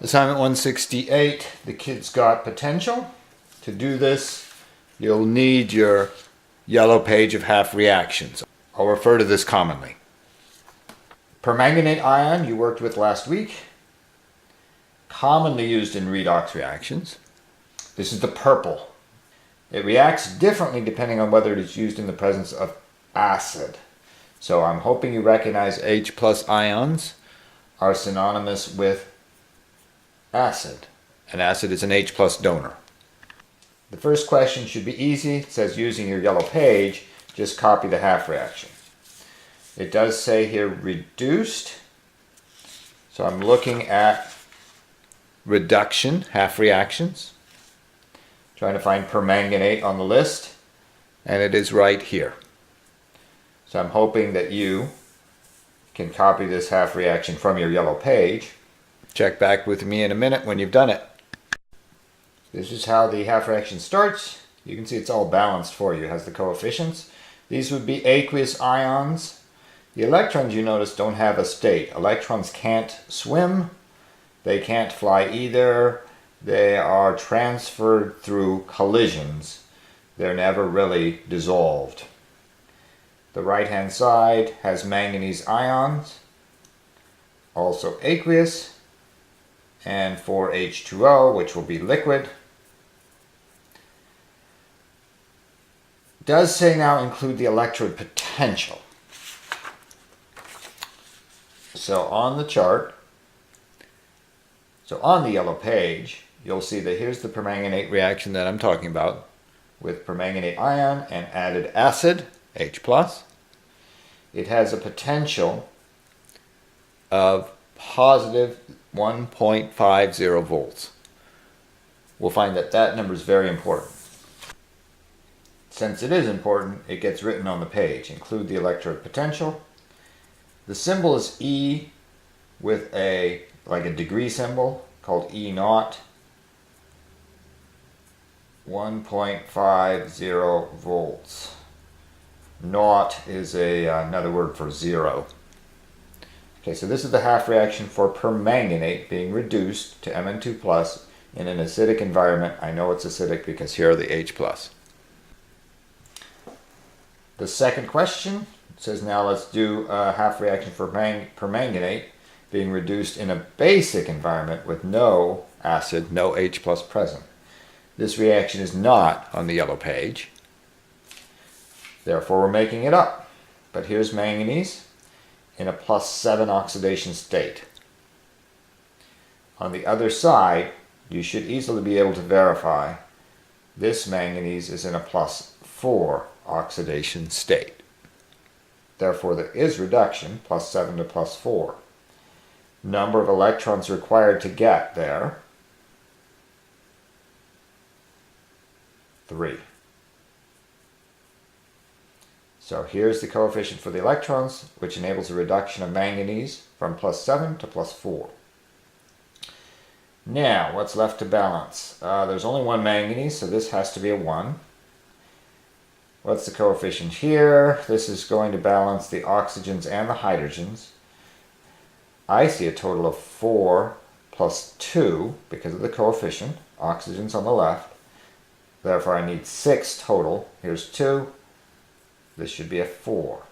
Assignment 168, the kids got potential. To do this, you'll need your yellow page of half reactions. I'll refer to this commonly. Permanganate ion you worked with last week, commonly used in redox reactions. This is the purple. It reacts differently depending on whether it is used in the presence of acid. So I'm hoping you recognize H plus ions are synonymous with acid. And acid is an H plus donor. The first question should be easy. It says using your yellow page, just copy the half reaction. It does say here reduced. So I'm looking at reduction, half reactions. Trying to find permanganate on the list. And it is right here. So I'm hoping that you can copy this half reaction from your yellow page. Check back with me in a minute when you've done it. This is how the half reaction starts. You can see it's all balanced for you. It has the coefficients. These would be aqueous ions. The electrons, you notice, don't have a state. Electrons can't swim. They can't fly either. They are transferred through collisions. They're never really dissolved. The right-hand side has manganese ions, also aqueous, and for H2O, which will be liquid. It does say now include the electrode potential. So on the chart, so on the yellow page, you'll see that here's the permanganate reaction that I'm talking about with permanganate ion and added acid, H+. It has a potential of positive 1.50 volts. We'll find that that number is very important. Since it is important, it gets written on the page. Include the electrode potential. The symbol is E with like a degree symbol called E naught. 1.50 volts. Naught is another word for zero. Okay, so this is the half reaction for permanganate being reduced to Mn2+ in an acidic environment. I know it's acidic because here are the H+. The second question says now let's do a half reaction for permanganate being reduced in a basic environment with no acid, no H+ present. This reaction is not on the yellow page. Therefore, we're making it up. But here's manganese in a +7 oxidation state. On the other side, you should easily be able to verify this manganese is in a +4 oxidation state. Therefore, there is reduction, +7 to +4. Number of electrons required to get there, 3. So here's the coefficient for the electrons, which enables a reduction of manganese from +7 to +4. Now, what's left to balance? There's only one manganese, so this has to be a 1. What's the coefficient here? This is going to balance the oxygens and the hydrogens. I see a total of 4 plus 2 because of the coefficient. Oxygens on the left. Therefore, I need 6 total. Here's 2. This should be a 4.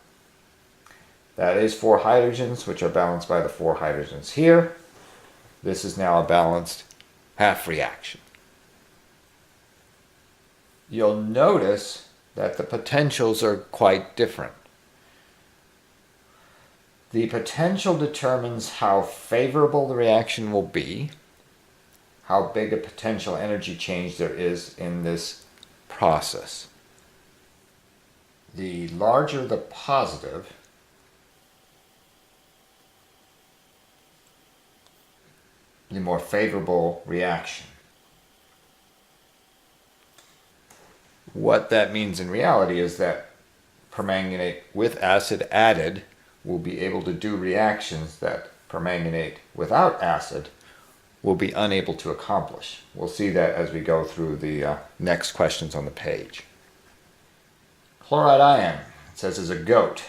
That is 4 hydrogens, which are balanced by the 4 hydrogens here. This is now a balanced half reaction. You'll notice that the potentials are quite different. The potential determines how favorable the reaction will be, how big a potential energy change there is in this process. The larger the positive, the more favorable reaction. What that means in reality is that permanganate with acid added will be able to do reactions that permanganate without acid will be unable to accomplish. We'll see that as we go through the next questions on the page. Chloride ion, it says, is a goat,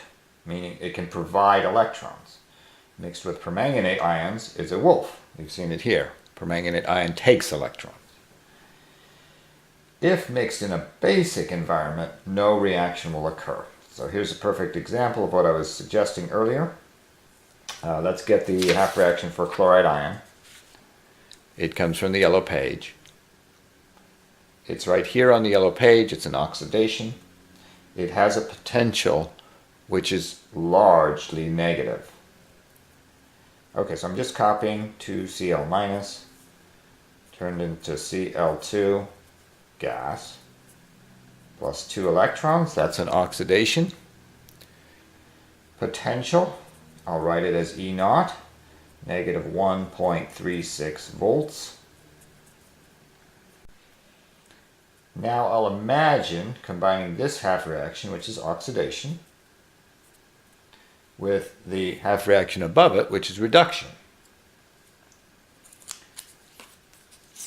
meaning it can provide electrons. Mixed with permanganate ions is a wolf. We've seen it here. Permanganate ion takes electrons. If mixed in a basic environment, no reaction will occur. So here's a perfect example of what I was suggesting earlier. Let's get the half reaction for chloride ion. It comes from the yellow page. It's right here on the yellow page. It's an oxidation. It has a potential which is largely negative. Okay, so I'm just copying 2Cl minus, turned into Cl2 gas, plus 2 electrons. That's an oxidation. Potential, I'll write it as E naught, negative 1.36 volts. Now I'll imagine combining this half reaction, which is oxidation, with the half reaction above it, which is reduction.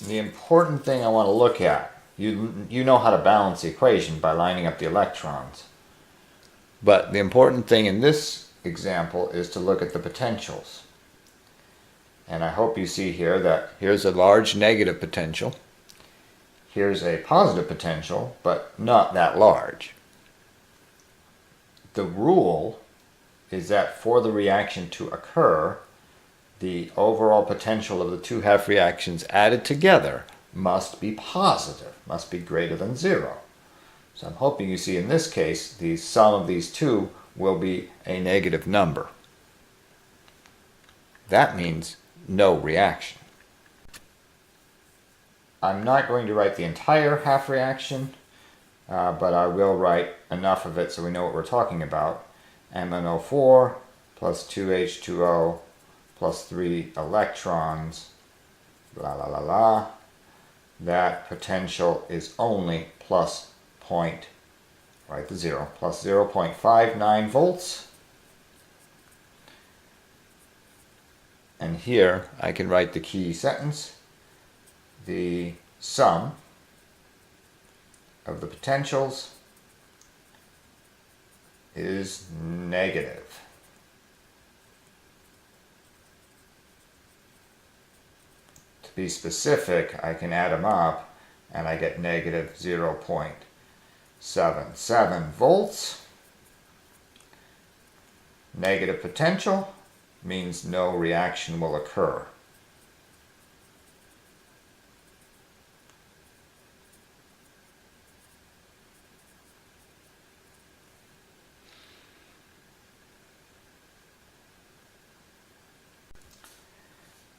The important thing I want to look at, you know how to balance the equation by lining up the electrons. But the important thing in this example is to look at the potentials. And I hope you see here that here's a large negative potential. Here's a positive potential, but not that large. The rule is that for the reaction to occur, the overall potential of the two half reactions added together must be positive, must be greater than 0. So I'm hoping you see in this case, the sum of these two will be a negative number. That means no reaction. I'm not going to write the entire half reaction, but I will write enough of it so we know what we're talking about. MnO4 plus 2H2O plus 3 electrons, la la la la. That potential is only plus write the 0, plus 0.59 volts. And here I can write the key sentence. The sum of the potentials is negative. To be specific, I can add them up and I get negative 0.77 volts. Negative potential means no reaction will occur.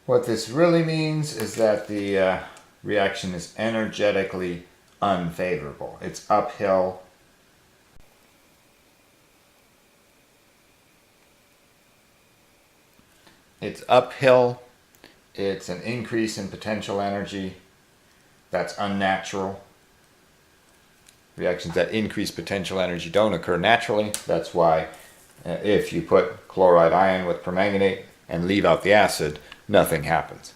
What this really means is that the reaction is energetically unfavorable. It's uphill. It's uphill. It's an increase in potential energy. That's unnatural. Reactions that increase potential energy don't occur naturally. That's why if you put chloride ion with permanganate and leave out the acid, nothing happens.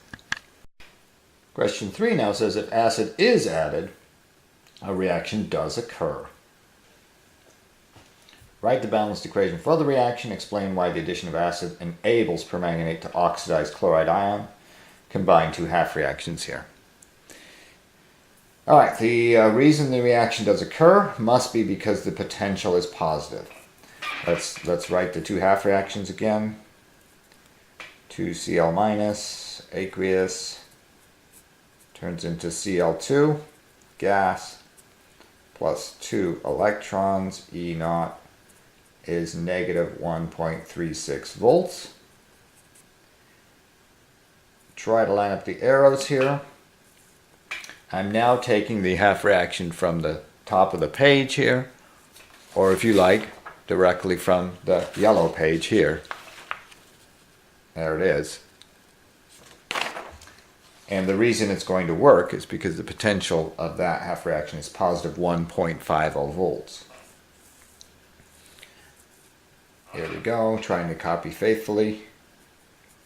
Question 3 now says if acid is added, a reaction does occur. Write the balanced equation for the reaction. Explain why the addition of acid enables permanganate to oxidize chloride ion. Combine two half reactions here. Alright, the reason the reaction does occur must be because the potential is positive. Let's write the two half reactions again. 2Cl minus, aqueous, turns into Cl2, gas, plus 2 electrons, E naught is negative 1.36 volts. Try to line up the arrows here. I'm now taking the half reaction from the top of the page here, or if you like, directly from the yellow page here. There it is. And the reason it's going to work is because the potential of that half reaction is positive 1.50 volts. Here we go, trying to copy faithfully.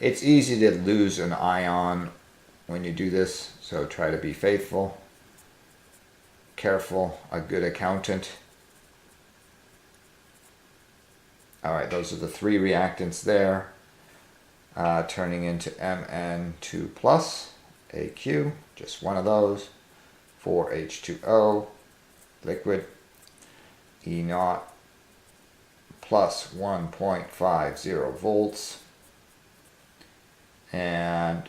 It's easy to lose an ion when you do this, so try to be faithful, careful, a good accountant. Alright, those are the three reactants there, turning into Mn2+, AQ, just one of those, 4H2O, liquid, E naught plus 1.50 volts, and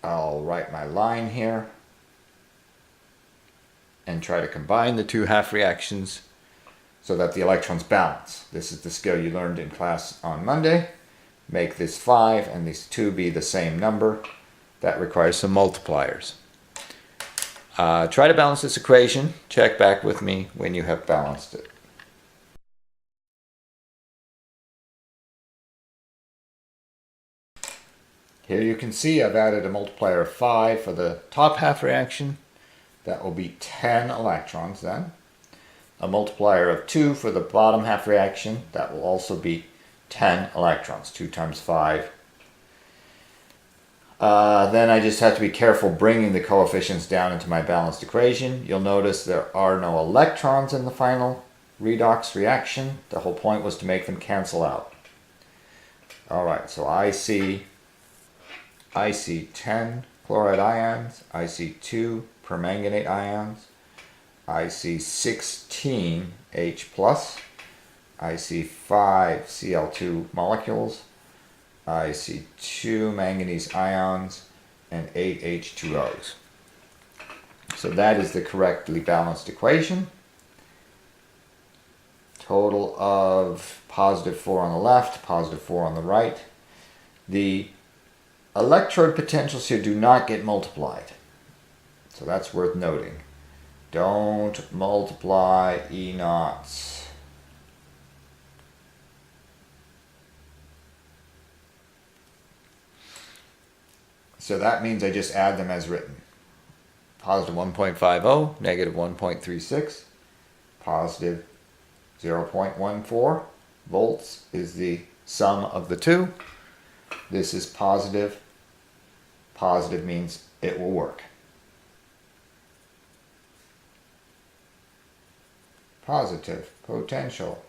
I'll write my line here and try to combine the two half reactions so that the electrons balance. This is the skill you learned in class on Monday. Make this 5 and these 2 be the same number. That requires some multipliers. Try to balance this equation. Check back with me when you have balanced it. Here you can see I've added a multiplier of 5 for the top half reaction. That will be 10 electrons then. A multiplier of 2 for the bottom half reaction. That will also be 10 electrons. 2 times 5. Then I just have to be careful bringing the coefficients down into my balanced equation. You'll notice there are no electrons in the final redox reaction. The whole point was to make them cancel out. Alright, so I see 10 chloride ions, I see 2 permanganate ions, I see 16 H+, I see 5 Cl2 molecules, I see 2 manganese ions, and 8 H2Os. So that is the correctly balanced equation. Total of positive 4 on the left, positive 4 on the right. The electrode potentials here do not get multiplied. So that's worth noting. Don't multiply E naughts. So that means I just add them as written. Positive 1.50, negative 1.36, positive 0.14 volts is the sum of the two. This is positive. Positive means it will work. Positive potential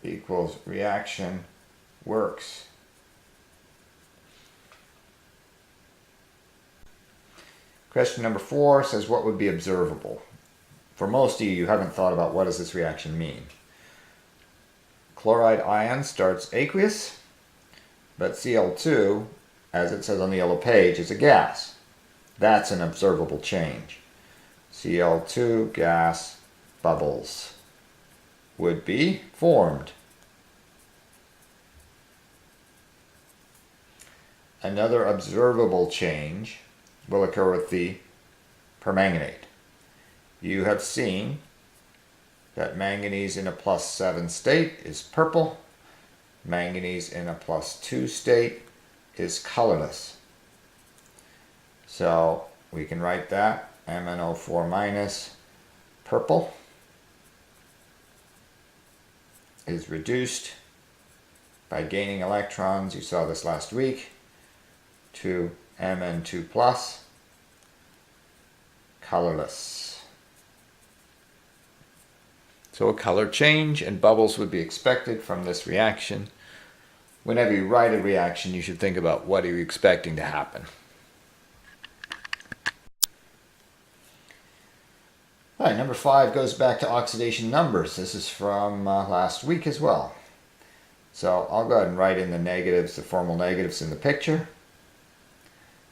equals reaction works. Question number 4 says what would be observable? For most of you, you haven't thought about what does this reaction mean. Chloride ion starts aqueous, but Cl2, as it says on the yellow page, is a gas. That's an observable change. Cl2 gas bubbles would be formed. Another observable change will occur with the permanganate. You have seen that manganese in a +7 state is purple. Manganese in a +2 state is colorless. So we can write that MnO4- purple is reduced by gaining electrons, you saw this last week, to Mn2+, colorless. So a color change and bubbles would be expected from this reaction. Whenever you write a reaction, you should think about what are you expecting to happen. All right, number 5 goes back to oxidation numbers. This is from last week as well. So I'll go ahead and write in the negatives, the formal negatives in the picture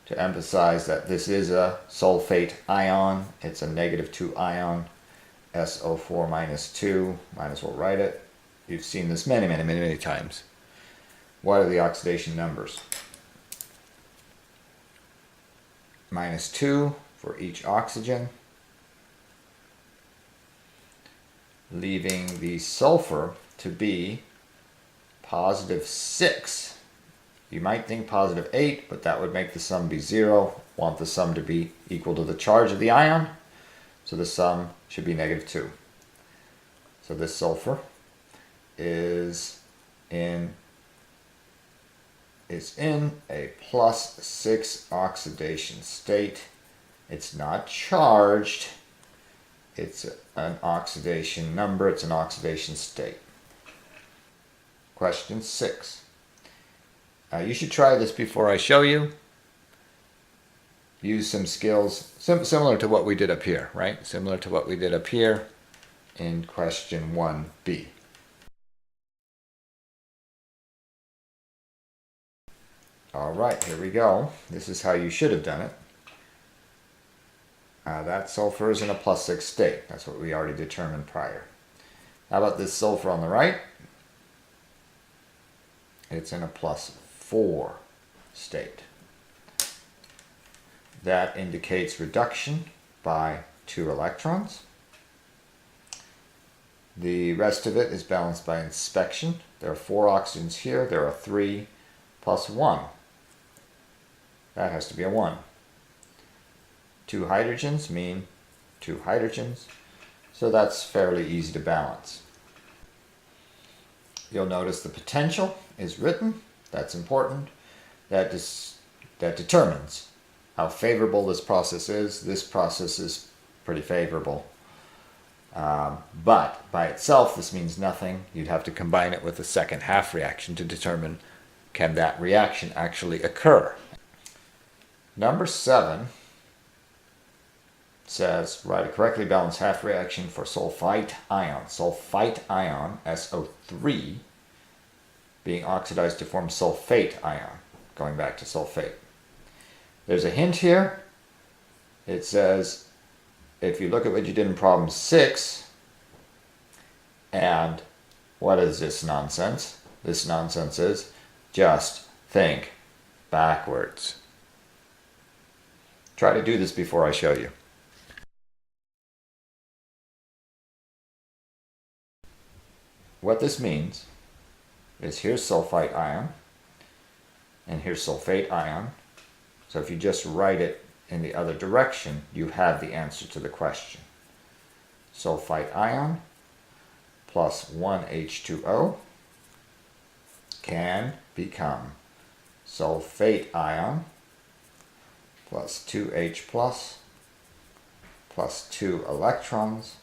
to emphasize that this is a sulfate ion. It's a -2 ion, SO4-2. Might as well write it. You've seen this many times. What are the oxidation numbers? -2 for each oxygen, leaving the sulfur to be +6. You might think +8, but that would make the sum be 0. Want the sum to be equal to the charge of the ion, so the sum should be -2. So this sulfur is in a +6 oxidation state. It's not charged. It's an oxidation number. It's an oxidation state. Question 6. You should try this before I show you. Use some skills similar to what we did up here, right? Similar to what we did up here in question 1b. All right, here we go. This is how you should have done it. That sulfur is in a +6 state. That's what we already determined prior. How about this sulfur on the right? It's in a +4 state. That indicates reduction by 2 electrons. The rest of it is balanced by inspection. There are 4 oxygens here. There are 3 plus 1. That has to be a 1. 2 hydrogens mean 2 hydrogens. So that's fairly easy to balance. You'll notice the potential is written. That's important. That determines how favorable this process is. This process is pretty favorable. But by itself, this means nothing. You'd have to combine it with the second half reaction to determine can that reaction actually occur. Number 7 says, write a correctly balanced half reaction for sulfite ion. Sulfite ion, SO3, being oxidized to form sulfate ion, going back to sulfate. There's a hint here. It says, if you look at what you did in problem 6, and what is this nonsense? This nonsense is just think backwards. Try to do this before I show you. What this means is here's sulfite ion, and here's sulfate ion. So if you just write it in the other direction, you have the answer to the question. Sulfite ion plus 1 H2O can become sulfate ion plus 2H plus 2 electrons.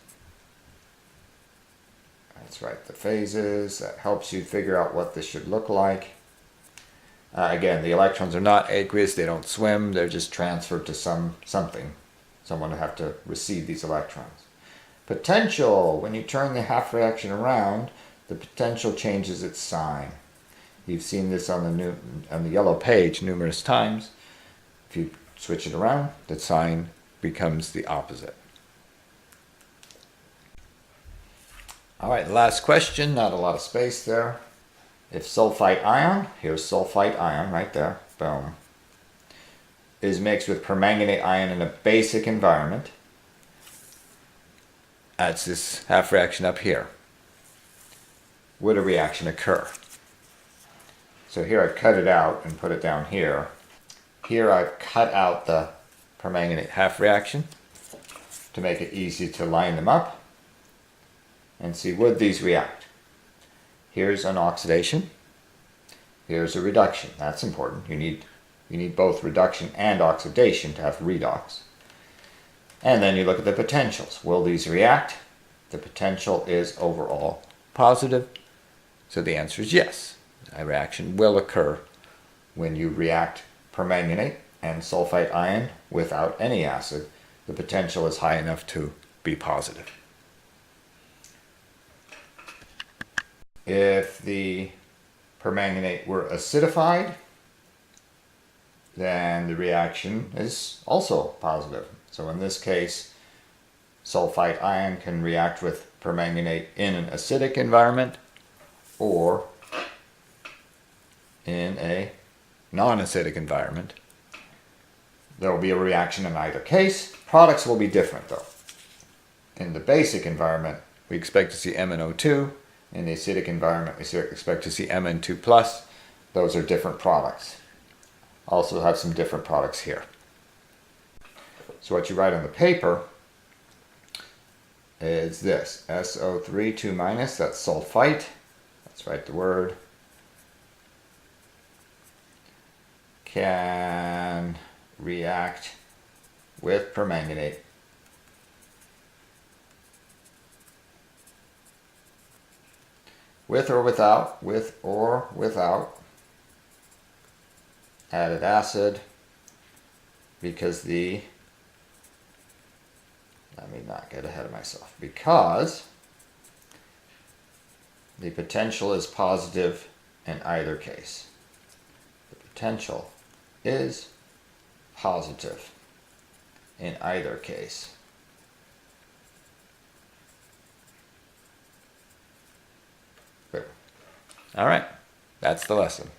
Let's write the phases. That helps you figure out what this should look like. Again, the electrons are not aqueous. They don't swim. They're just transferred to something. Someone will have to receive these electrons. Potential. When you turn the half reaction around, the potential changes its sign. You've seen this on the yellow page numerous times. If you switch it around, the sign becomes the opposite. All right, last question, not a lot of space there. If sulfite ion, here's sulfite ion right there, boom, is mixed with permanganate ion in a basic environment, that's this half reaction up here, would a reaction occur? So here I've cut it out and put it down here. Here I've cut out the permanganate half reaction to make it easy to line them up and see, would these react? Here's an oxidation. Here's a reduction. That's important. You need both reduction and oxidation to have redox. And then you look at the potentials. Will these react? The potential is overall positive. So the answer is yes. A reaction will occur when you react permanganate and sulfite ion without any acid. The potential is high enough to be positive. If the permanganate were acidified, then the reaction is also positive. So in this case, sulfite ion can react with permanganate in an acidic environment or in a non-acidic environment. There will be a reaction in either case. Products will be different though. In the basic environment, we expect to see MnO2. In the acidic environment, we expect to see Mn2+. Those are different products. Also have some different products here. So what you write on the paper is this, SO3 2-, that's sulfite. Let's write the word. Can react with permanganate with or without added acid because let me not get ahead of myself, because the potential is positive in either case. The potential is positive in either case. All right, that's the lesson.